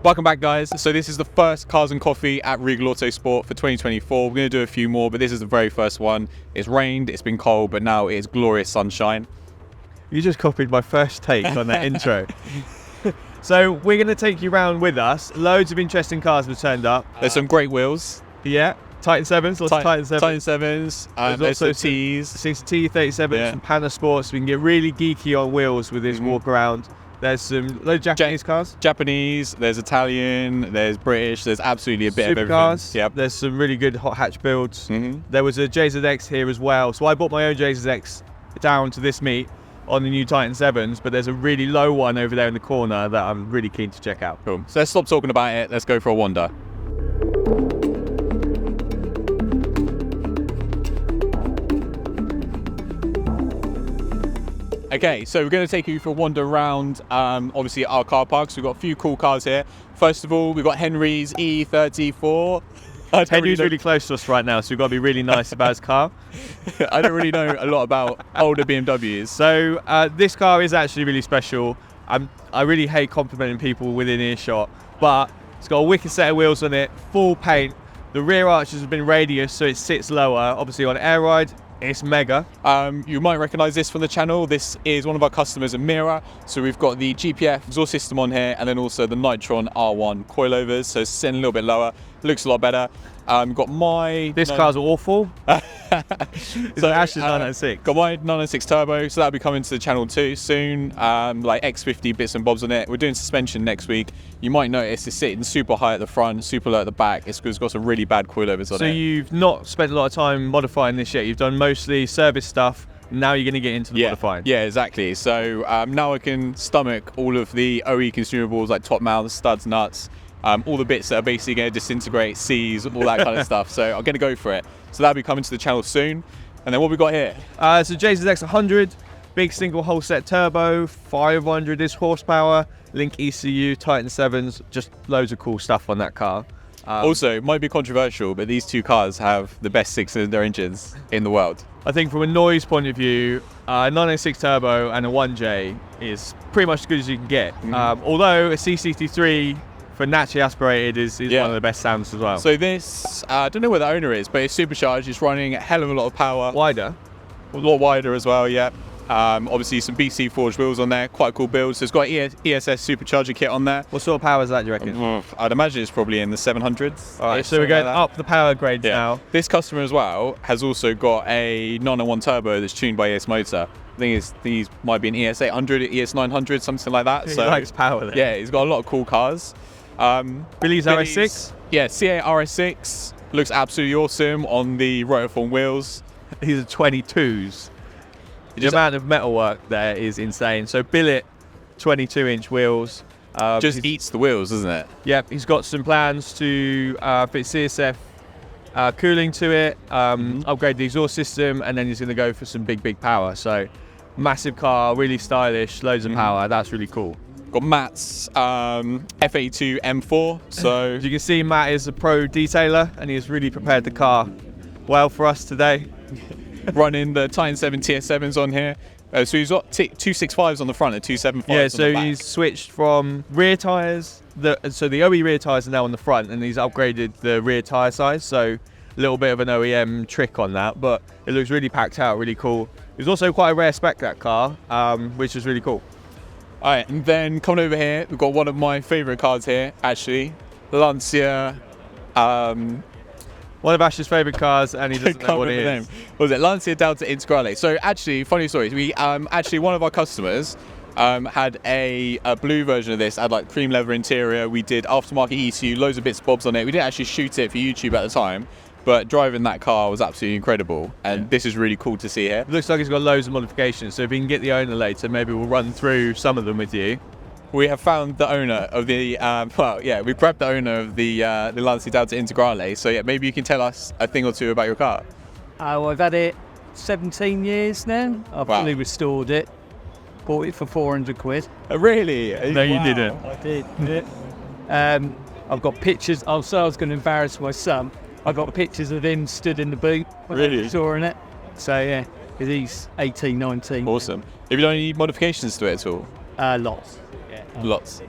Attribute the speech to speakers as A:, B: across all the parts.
A: Welcome back, guys. So this is the first Cars and Coffee at Regal Autosport for 2024. We're going to do a few more, but this is the very first one. It's rained, it's been cold, but now it's glorious sunshine.
B: You just copied my first take on that intro. So we're going to take you around with us. Loads of interesting cars have turned up.
A: There's some great wheels.
B: Yeah, Titan 7s, lots of Titan 7s.
A: Titan 7s, there's some T's.
B: Some T37s, some Panasports. We can get really geeky on wheels with this walk around. There's some loads of Japanese cars.
A: Japanese, there's Italian, there's British, there's absolutely a bit of everything.
B: Supercars.
A: Yep.
B: There's some really good hot hatch builds. There was a JZX here as well. So I bought my own JZX down to this meet on the new Titan 7s, but there's a really low one over there in the corner that I'm really keen to check out.
A: Cool. So let's stop talking about it. Let's go for a wander. Okay, so we're going to take you for a wander around, obviously our car parks. We've got a few cool cars here. First of all, we've got Henry's E34.
B: Henry's really close to us right now, so we've got to be really nice about his car.
A: I don't really know a lot about older BMWs.
B: So this car is actually really special. I really hate complimenting people within earshot, but it's got a wicked set of wheels on it, full paint. The rear arches have been radius, so it sits lower. Obviously on air ride, it's mega.
A: You might recognise this from the channel. This is one of our customers, Amira. So we've got the GPF exhaust system on here, and then also the Nitron R1 coilovers. So it's sitting a little bit lower. Looks a lot better. Got my...
B: This car's awful. So Ash's 996.
A: Got my 996 turbo, so that'll be coming to the channel too soon. Like X50 bits and bobs on it. We're doing suspension next week. You might notice it's sitting super high at the front, super low at the back. It's got some really bad coilovers on it.
B: So you've not spent a lot of time modifying this yet. You've done mostly service stuff. Now you're going to get into the modifying.
A: Yeah, exactly. So now I can stomach all of the OE consumables like top mounts, studs, nuts. All the bits that are basically going to disintegrate, seize, all that kind of stuff. So I'm going to go for it. So that'll be coming to the channel soon. And then what we got here?
B: So JZX 100, big single whole set turbo, 500-ish horsepower, Link ECU, Titan 7s, just loads of cool stuff on that car.
A: Also, it might be controversial, but these two cars have the best 6-cylinder engines in the world.
B: I think from a noise point of view, a 996 turbo and a 1J is pretty much as good as you can get. Although a CC3 for naturally aspirated is one of the best sounds as well.
A: So this, I don't know where the owner is, but it's supercharged. It's running a hell of a lot of power.
B: Wider?
A: A lot wider as well, yeah. Obviously some BC forged wheels on there, quite a cool build. So it's got ESS supercharger kit on there.
B: What sort of power is that, do you reckon?
A: I'd imagine it's probably in the 700s.
B: All right, so we're going up the power grades now.
A: This customer as well has also got a 901 turbo that's tuned by ES Motor. I think these might be an ES 800, ES 900, something like that.
B: He
A: so
B: likes power there.
A: Yeah, he's got a lot of cool cars.
B: Billy's RS6?
A: Yeah, C8 RS6 looks absolutely awesome on the rotiform wheels.
B: These are 22s. The amount of metalwork there is insane. So billet 22-inch wheels.
A: Just eats the wheels, doesn't it?
B: Yeah, he's got some plans to fit CSF cooling to it, upgrade the exhaust system, and then he's going to go for some big power. So massive car, really stylish, loads of power. That's really cool.
A: Got Matt's F82 M4. So
B: as you can see, Matt is a pro detailer, and he's really prepared the car well for us today.
A: Running the Titan 7 TS7s on here. So he's got 265s on the front and 275s on the back.
B: Yeah, so he's switched from rear tyres. So the OE rear tyres are now on the front, and he's upgraded the rear tyre size. So a little bit of an OEM trick on that, but it looks really packed out, really cool. It's also quite a rare spec, that car, which is really cool.
A: All right, and then coming over here, we've got one of my favourite cars here, actually. Lancia.
B: One of Ash's favourite cars, and he doesn't know what it is.
A: What was it? Lancia Delta Integrale. So actually, funny story. We actually, one of our customers had a blue version of this. Had like cream leather interior. We did aftermarket ECU, loads of bits and bobs on it. We didn't actually shoot it for YouTube at the time, but driving that car was absolutely incredible. And this is really cool to see here.
B: It looks like it's got loads of modifications. So if we can get the owner later, maybe we'll run through some of them with you.
A: We have found the owner of the, we grabbed the owner of the Lancia Delta Integrale. So yeah, maybe you can tell us a thing or two about your car.
C: Well, I've had it 17 years now. I've fully restored it. Bought it for 400 quid.
A: Really?
B: No, you didn't.
C: I did. I've got pictures. I was going to embarrass my son. I got pictures of him stood in the boot.
A: Really?
C: Restoring it. So yeah, because he's 18, 19.
A: Awesome. Have you done any modifications to it at all?
C: Lots. Yeah.
A: Lots.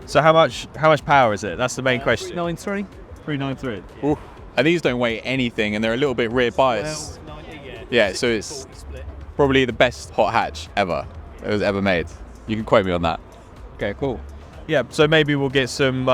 B: So how much power is it? That's the main question.
C: 393.
D: 393.
A: Ooh. And these don't weigh anything, and they're a little bit rear biased. Yeah, so it's probably the best hot hatch ever that was ever made. You can quote me on that.
B: Okay, cool. Yeah, so maybe we'll get some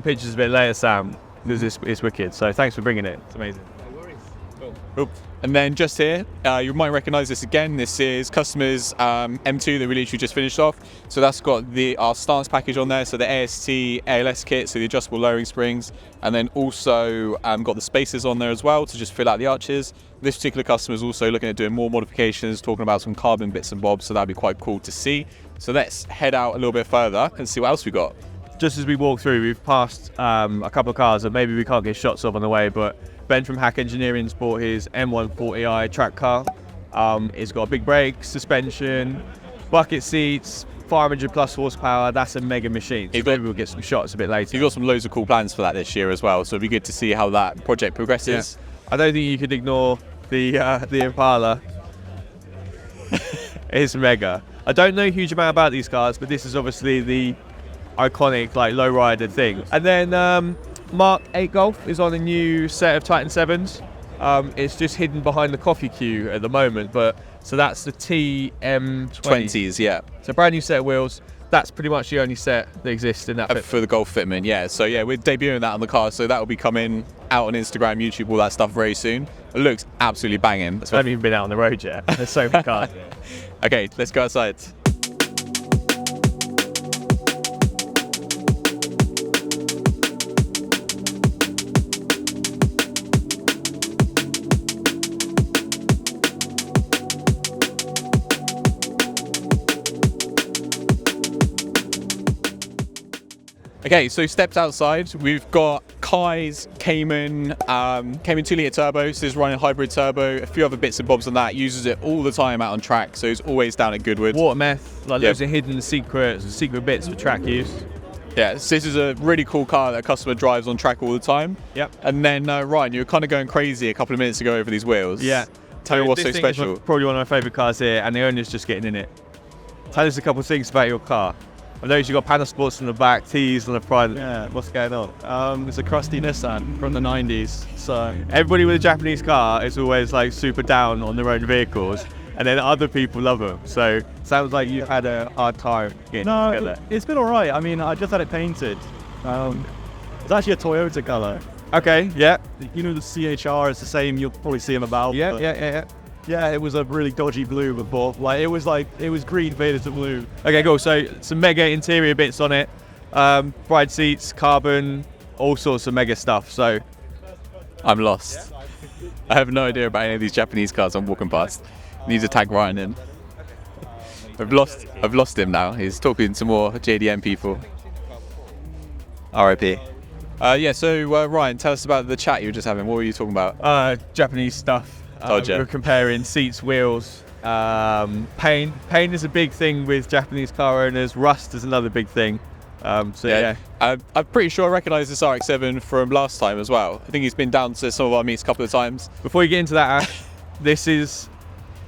B: pictures a bit later, Sam, because it's wicked. So thanks for bringing it. It's amazing.
C: No worries. Cool.
A: Oop. And then just here, you might recognise this again. This is customers M2 that we literally just finished off. So that's got our stance package on there. So the AST, ALS kit, so the adjustable lowering springs, and then also got the spacers on there as well to just fill out the arches. This particular customer is also looking at doing more modifications, talking about some carbon bits and bobs. So that'd be quite cool to see. So let's head out a little bit further and see what else we got.
B: Just as we walk through, we've passed a couple of cars that maybe we can't get shots of on the way, but Ben from Hack Engineering's bought his M140i track car. It's got a big brake, suspension, bucket seats, 500 plus horsepower. That's a mega machine. So maybe we'll get some shots a bit later.
A: You've got some loads of cool plans for that this year as well, so it'd be good to see how that project progresses.
B: Yeah. I don't think you could ignore the Impala. It's mega. I don't know a huge amount about these cars, but this is obviously the iconic like lowrider thing. And then Mark 8 Golf is on a new set of Titan 7s. It's just hidden behind the coffee queue at the moment, but so that's the TM20s.
A: Yeah.
B: So brand new set of wheels. That's pretty much the only set that exists in that fit.
A: For the Golf fitment, yeah. So yeah, we're debuting that on the car, so that will be coming out on Instagram, YouTube, all that stuff very soon. It looks absolutely banging.
B: I haven't even been out on the road yet. There's so many cars.
A: Okay, let's go outside. Okay, so steps outside, we've got Kai's Cayman 2-litre turbo, so it's running hybrid turbo, a few other bits and bobs on that, uses it all the time out on track, so it's always down at Goodwood.
B: Water meth, like loads of hidden secret bits for track use.
A: Yeah, so this is a really cool car that a customer drives on track all the time.
B: Yep.
A: And then Ryan, you were kind of going crazy a couple of minutes ago over these wheels.
B: Yeah.
A: Tell me what's so
B: This thing
A: special.
B: is probably one of my favourite cars here, and the owner's just getting in it. Tell us a couple of things about your car. I noticed you've got panel sports in the back, T's on the front.
D: Yeah, what's going on? It's a crusty Nissan from the 90s. So
B: Everybody with a Japanese car is always like super down on their own vehicles, and then other people love them. So sounds like you've had a hard time getting together.
D: It's been all right. I mean, I just had it painted. It's actually a Toyota colour.
B: Okay, yeah.
D: You know, the CHR is the same. You'll probably see them about.
B: Yeah.
D: Yeah, it was a really dodgy blue before. It was green faded to blue.
B: Okay, cool. So some mega interior bits on it, bride seats, carbon, all sorts of mega stuff. So
A: I'm lost. I have no idea about any of these Japanese cars I'm walking past. Need to tag Ryan in. I've lost him now. He's talking to more JDM people. RIP. So Ryan, tell us about the chat you were just having. What were you talking about?
B: Japanese stuff.
A: Told ya.
B: We're comparing seats, wheels, paint. Paint is a big thing with Japanese car owners. Rust is another big thing. I'm
A: pretty sure I recognise this RX-7 from last time as well. I think he's been down to some of our meets a couple of times.
B: Before you get into that, Ash, this is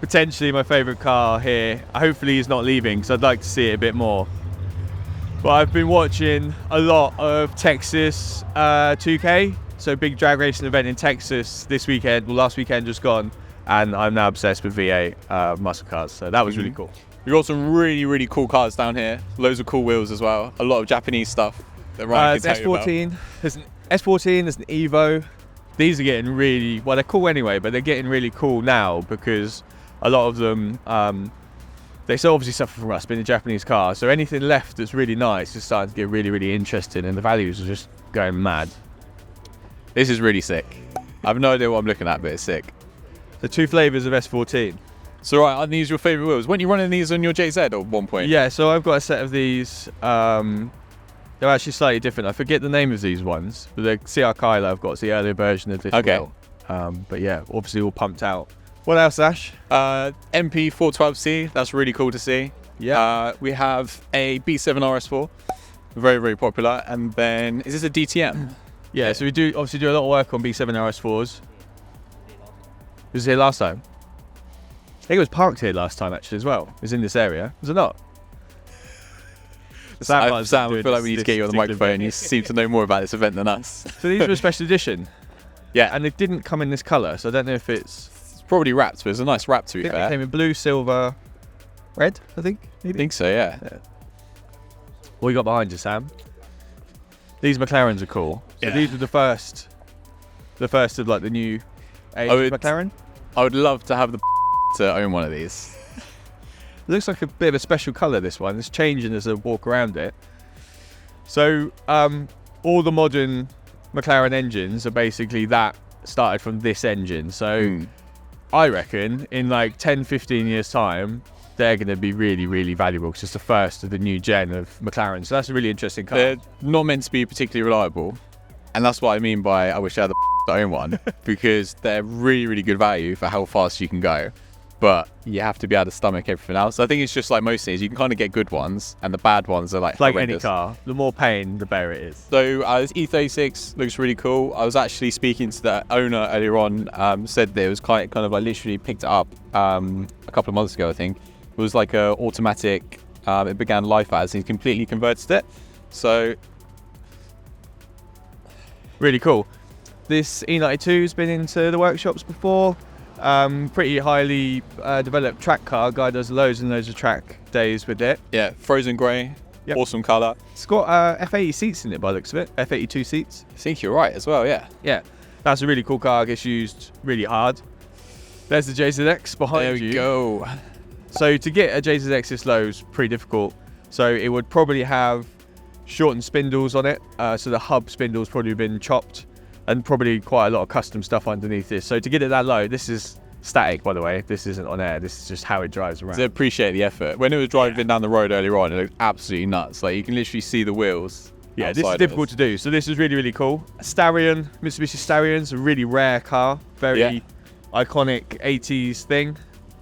B: potentially my favourite car here. Hopefully he's not leaving, because I'd like to see it a bit more. But I've been watching a lot of Texas 2K. So big drag racing event in Texas this weekend, last weekend just gone, and I'm now obsessed with V8 muscle cars, so that was really cool.
A: We've got some really, really cool cars down here. Loads of cool wheels as well. A lot of Japanese stuff that Ryan can tell you about.
B: There's an S14, there's an Evo. These are getting really, well, they're cool anyway, but they're getting really cool now because a lot of them, they still obviously suffer from rust being a Japanese car, so anything left that's really nice is starting to get really, really interesting, and the values are just going mad.
A: This is really sick. I have no idea what I'm looking at, but it's sick.
B: The two flavours of S14.
A: So right, are these your favourite wheels? Weren't you running these on your JZ at one point?
B: Yeah, so I've got a set of these. They're actually slightly different. I forget the name of these ones, but the CR Kyla I've got is the earlier version of this wheel. But yeah, obviously all pumped out. What else, Ash?
A: MP412C, that's really cool to see.
B: Yeah.
A: We have a B7 RS4, very, very popular. And then, is this a DTM?
B: Yeah, so we do obviously do a lot of work on B7 RS4s. Was it here last time? I think it was parked here last time actually as well. It was in this area. Was it not? Sam,
A: I feel like we need to get you on the microphone. You seem to know more about this event than us.
B: So these were a special edition,
A: Yeah,
B: and they didn't come in this colour, so I don't know if it's
A: probably wrapped, but it's a nice wrap to be
B: It
A: fair.
B: came in blue, silver, red, I think.
A: I think so, yeah.
B: What you got behind you, Sam? These McLarens are cool. So
A: Yeah.
B: these were the first of like the new age McLaren.
A: I would love to have the to own one of these.
B: It looks like a bit of a special colour, this one. It's changing as I walk around it. So all the modern McLaren engines are basically that started from this engine. So I reckon in like 10, 15 years time, they're going to be really, really valuable because it's the first of the new gen of McLaren. So that's a really interesting car.
A: They're not meant to be particularly reliable. And that's what I mean by I wish I had the to own one, because they're really, really good value for how fast you can go. But you have to be able to stomach everything else. I think it's just like most things. You can kind of get good ones, and the bad ones are like
B: Like
A: horrendous.
B: any car, the more pain, the better it is.
A: So this E36 looks really cool. I was actually speaking to the owner earlier on. Said that it was kind of like literally picked it up a couple of months ago. I think it was like a automatic. It began life as, and he completely converted it. So
B: Really cool. This E92 has been into the workshops before. Pretty highly developed track car. Guy does loads and loads of track days with it.
A: yeah, frozen grey,
B: Yep.
A: awesome colour.
B: It's got F80 seats in it by the looks of it. F82 seats.
A: I think you're right as well. Yeah.
B: Yeah, that's a really cool car. Gets used really hard. There's the JZX behind
A: There
B: you.
A: we go.
B: So to get a JZX this low is pretty difficult. So it would probably have shortened spindles on it. So the hub spindle's probably been chopped, and probably quite a lot of custom stuff underneath this. So to get it that low, this is static, by the way. This isn't on air. This is just how it drives around.
A: To appreciate the effort. When it was driving down the road earlier on, it looked absolutely nuts. Like you can literally see the wheels.
B: Yeah, this is
A: outside of
B: difficult to do. So this is really, really cool. Starion, Mitsubishi Starion's a really rare car. Very iconic 80s thing.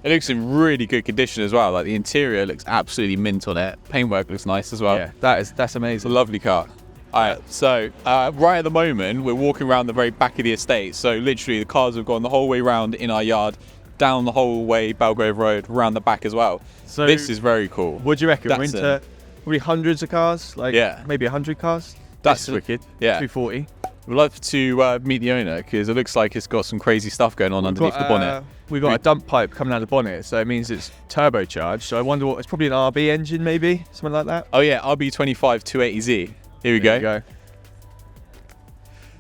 A: It looks in really good condition as well. Like the interior looks absolutely mint on it. Paintwork looks nice as well.
B: Yeah, that's
A: It's a
B: amazing.
A: lovely car. Alright, so right at the moment we're walking around the very back of the estate. So literally the cars have gone the whole way round in our yard, down the whole way Belgrave Road, round the back as well.
B: So
A: This is very cool.
B: what do you reckon? We're
A: That's
B: into probably hundreds of cars, like maybe 100 cars.
A: That's
B: wicked.
A: yeah.
B: 240.
A: We'd love to meet the owner because it looks like it's got some crazy stuff going on underneath the bonnet.
B: We've got a dump pipe coming out of the bonnet, so it means it's turbocharged. So I wonder what it's probably an RB engine, maybe something like that.
A: Oh yeah, RB25 280Z. Here we
B: There you
A: go.
B: go.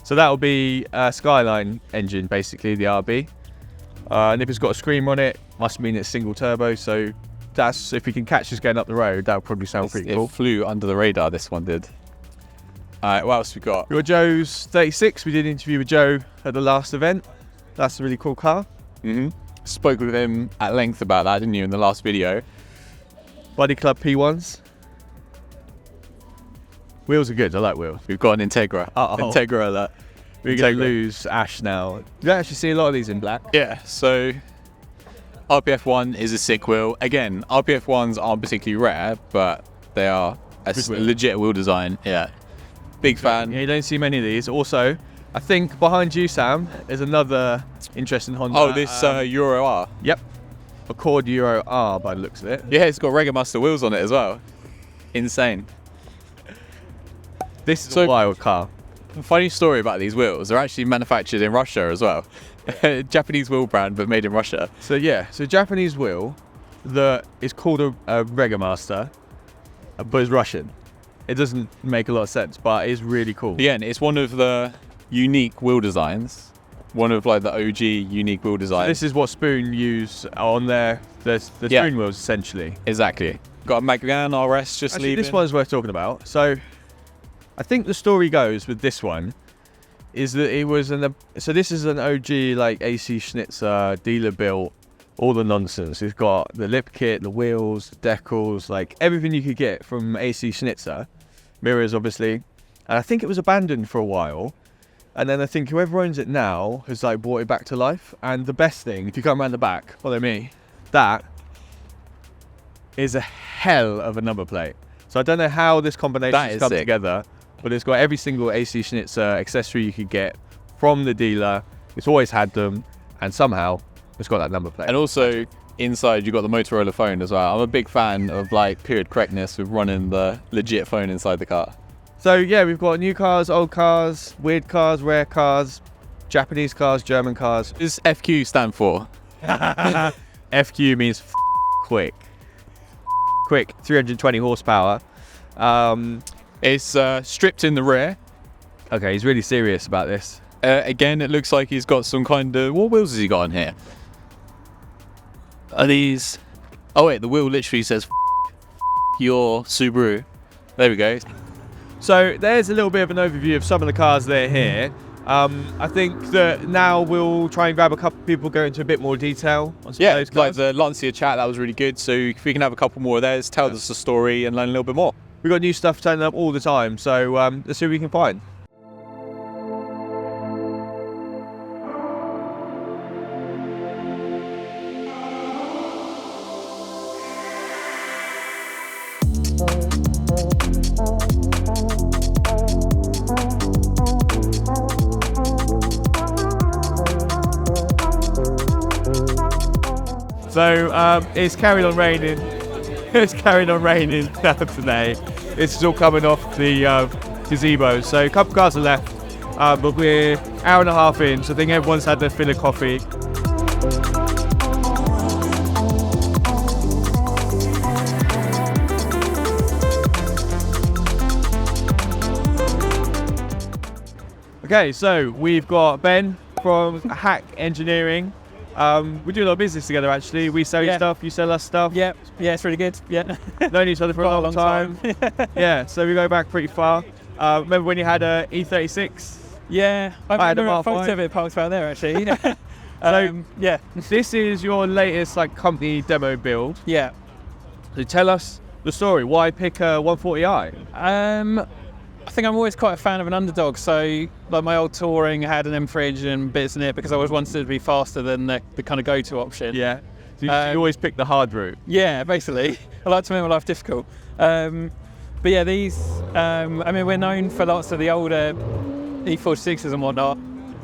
B: So that will be a Skyline engine, basically the RB. And if it's got a screamer on it, must mean it's single turbo. So that's, if we can catch this going up the road, that would probably sound pretty cool.
A: It flew under the radar, this one did. Alright, what else we got?
B: We got Joe's 36. We did an interview with Joe at the last event. That's a really cool car.
A: Spoke with him at length about that, didn't you, in the last video?
B: Buddy Club P1s. Wheels are good. I like wheels.
A: We've got an Integra.
B: Uh-oh.
A: Integra alert.
B: We're going to lose Ash now. You actually see a lot of these in black.
A: Yeah, so RPF1 is a sick wheel. Again, RPF1s aren't particularly rare, but they are a
B: Good wheel.
A: legit wheel design. Yeah. Big fan.
B: Yeah, you don't see many of these. Also, I think behind you, Sam, is another interesting Honda.
A: Oh, this Euro R.
B: Yep. Accord Euro R by the looks of it.
A: Yeah, it's got Regal wheels on it as well. Insane.
B: This is
A: So-
B: a wild car.
A: Funny story about these wheels. They're actually manufactured in Russia as well. Japanese wheel brand, but made in Russia.
B: So yeah, so Japanese wheel that is called a Regamaster, but is Russian. It doesn't make a lot of sense, but it's really cool.
A: Again, it's one of the unique wheel designs. One of like the OG unique wheel designs.
B: This is what Spoon use on the
A: Yeah.
B: Spoon wheels, essentially.
A: Exactly. Got a Megane RS just
B: Actually,
A: leaving.
B: this one's worth talking about. So, I think the story goes with this one is that it was so this is an OG like AC Schnitzer dealer built, all the nonsense. It's got the lip kit, the wheels, the decals, like everything you could get from AC Schnitzer. Mirrors, obviously. And I think it was abandoned for a while. And then I think whoever owns it now has like brought it back to life. And the best thing, if you come around the back, follow me, that is a hell of a number plate. So I don't know how this combination
A: That
B: has
A: is
B: come
A: sick.
B: together, but it's got every single AC Schnitzer accessory you could get from the dealer. It's always had them, and somehow it's got that number plate.
A: And also, inside you've got the Motorola phone as well. I'm a big fan of like period correctness with running the legit phone inside the car.
B: So yeah, we've got new cars, old cars, weird cars, rare cars, Japanese cars, German cars.
A: What does FQ stand for?
B: FQ means quick. Quick, 320 horsepower.
A: It's stripped in the rear.
B: Okay, he's really serious about this.
A: Again, it looks like he's got some kind of... What wheels has he got on here? Are these... Oh wait, the wheel literally says your Subaru. There we go.
B: So there's a little bit of an overview of some of the cars that are here. I think that now we'll try and grab a couple of people, go into a bit more detail on some of those
A: like
B: cars.
A: the Lancia chat, that was really good. So if we can have a couple more of those, tell us the story and learn a little bit more.
B: We've got new stuff turning up all the time, so let's see what we can find. So it's carried on raining. It's carried on raining now today. This is all coming off the gazebo. So a couple cars are left, but we're an hour and a half in, so I think everyone's had their fill of coffee. Okay, so we've got Ben from Hack Engineering. We do a lot of business together actually. We sell you stuff, you sell us stuff.
C: Yeah, it's really good. Yeah.
B: Known each other for a long time. Yeah, so we go back pretty far. Remember when you had a E36?
C: Yeah,
B: I had a
C: remember a
B: Mark
C: photo
B: V.
C: of it parked out there actually.
B: So this is your latest like company demo build.
C: Yeah.
B: So tell us the story. Why pick a 140i?
C: I think I'm always quite a fan of an underdog. So, like my old touring had an M3 engine and bits in it because I always wanted it to be faster than the kind of go-to option.
B: Yeah. So you always pick the hard route.
C: Yeah, basically. I like to make my life difficult. But yeah, these. I mean, we're known for lots of the older E46s and whatnot.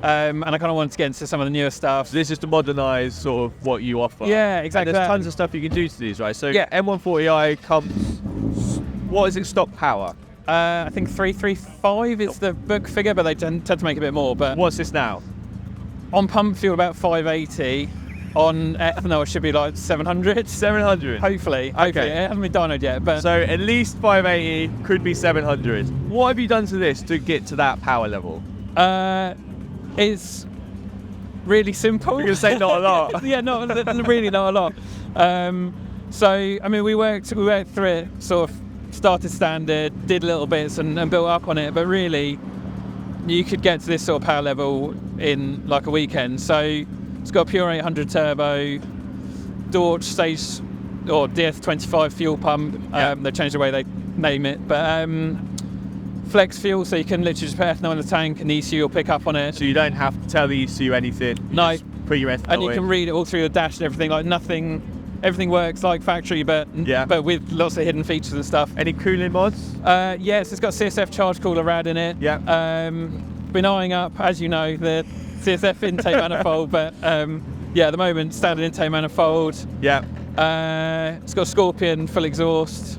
C: And I kind of wanted to get into some of the newer stuff.
B: So this is to modernise sort of what you offer.
C: Yeah, exactly.
B: And there's tons of stuff you can do to these, right? So yeah, M140i comes. What is its stock power?
C: I think 335 is the book figure, but they tend to make a bit more. But
B: what's this now?
C: On pump fuel, about 580. On ethanol, it should be like 700.
B: 700?
C: Hopefully.
B: Okay.
C: It hasn't been dynoed yet. But
B: so at least 580, could be 700. What have you done to this to get to that power level?
C: It's really simple.
B: You're going to say not a lot.
C: Yeah, really not a lot. So, I mean, we worked through it, sort of started standard, did little bits and built up on it, but really you could get to this sort of power level in like a weekend. So it's got a pure 800 turbo, Dodge stage or DS25 fuel pump. They changed the way they name it, but flex fuel, so you can literally just put ethanol in the tank and the ECU will pick up on it.
B: So you don't have to tell the ECU anything.
C: No.
B: Just put your ethanol
C: and you can read it all through the dash and everything, like everything works like factory, but with lots of hidden features and stuff.
B: Any cooling mods?
C: Yes, it's got CSF charge cooler rad in it.
B: Yeah.
C: Been eyeing up, as you know, the CSF intake manifold, but at the moment, standard intake manifold.
B: Yeah.
C: It's got Scorpion full exhaust.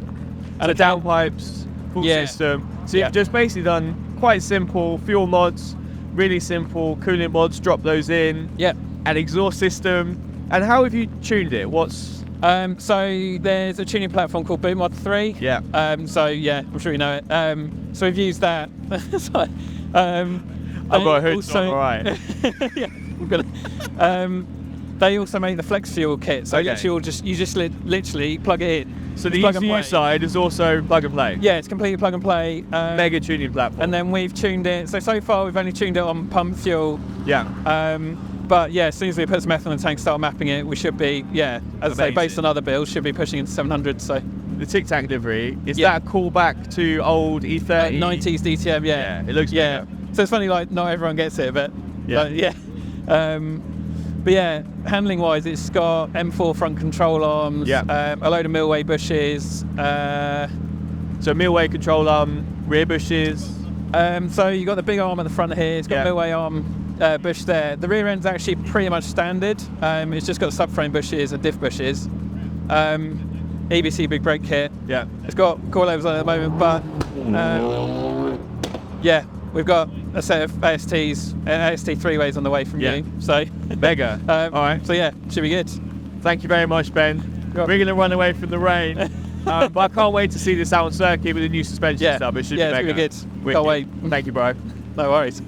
B: And the downpipes, full system. So you've just basically done quite simple fuel mods, really simple cooling mods, drop those in.
C: Yeah.
B: An exhaust system. And how have you tuned it?
C: So there's a tuning platform called Boot Mod 3.
B: Yeah.
C: I'm sure you know it. So we've used that.
B: I've got a hood, so all right.
C: Yeah, we've got it. They also make the flex fuel kit, so you just literally plug it in.
B: So the ECU side is also plug and play.
C: Yeah, it's completely plug and play.
B: Mega tuning platform.
C: And then we've tuned it. So far we've only tuned it on pump fuel.
B: Yeah.
C: But yeah, as soon as we put some ethanol in the tank, start mapping it, we should be, as I say, based on other builds, should be pushing into 700. So
B: the Tic Tac livery, is that a callback to old E30?
C: 90s DTM,
B: Yeah, it looks bigger.
C: So it's funny, like not everyone gets it, but but yeah, handling wise, it's got M4 front control arms, a load of Milway bushes.
B: So Milway control arm, rear bushes.
C: So you got the big arm at the front here. It's got Milway arm bush there. The rear end's actually pretty much standard. It's just got subframe bushes and diff bushes. EBC big brake kit.
B: Yeah.
C: It's got coilovers on it at the moment, but yeah, we've got a set of ASTs, AST 3-ways on the way from you. So
B: Mega. All right.
C: So yeah, should be good.
B: Thank you very much, Ben. We're going to run away from the rain. But I can't wait to see this out on circuit with the new suspension stuff. It should be mega.
C: It's gonna be good. Can't wait.
B: Thank you, bro.
C: No worries.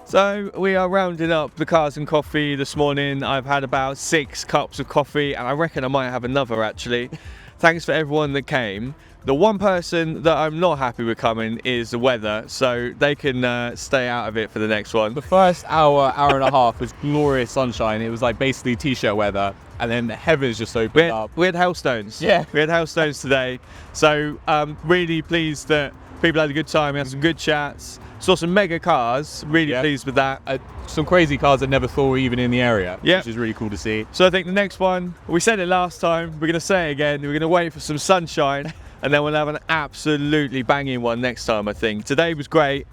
B: So we are rounding up the cars and coffee this morning. I've had about 6 cups of coffee and I reckon I might have another actually. Thanks for everyone that came. The one person that I'm not happy with coming is the weather, so they can stay out of it for the next one.
A: The first hour and a half was glorious sunshine. It was like basically t-shirt weather, and then the heavens just opened up.
B: We had hailstones.
A: Yeah.
B: We had hailstones today. So really pleased that people had a good time. We had some good chats. Saw some mega cars. Really pleased with that.
A: Some crazy cars I never thought were even in the area,
B: Yeah.
A: which is really cool to see.
B: So I think the next one, we said it last time, we're going to say it again. We're going to wait for some sunshine. And then we'll have an absolutely banging one next time, I think. Today was great.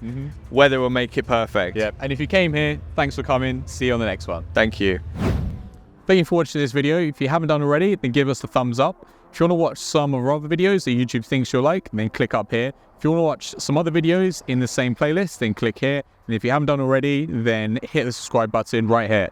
B: Weather will make it perfect.
A: Yeah. And if you came here, thanks for coming. See you on the next one.
B: Thank you.
A: Thank you for watching this video. If you haven't done already, then give us a thumbs up. If you want to watch some of our other videos that YouTube thinks you'll like, then click up here. If you want to watch some other videos in the same playlist, then click here. And if you haven't done already, then hit the subscribe button right here.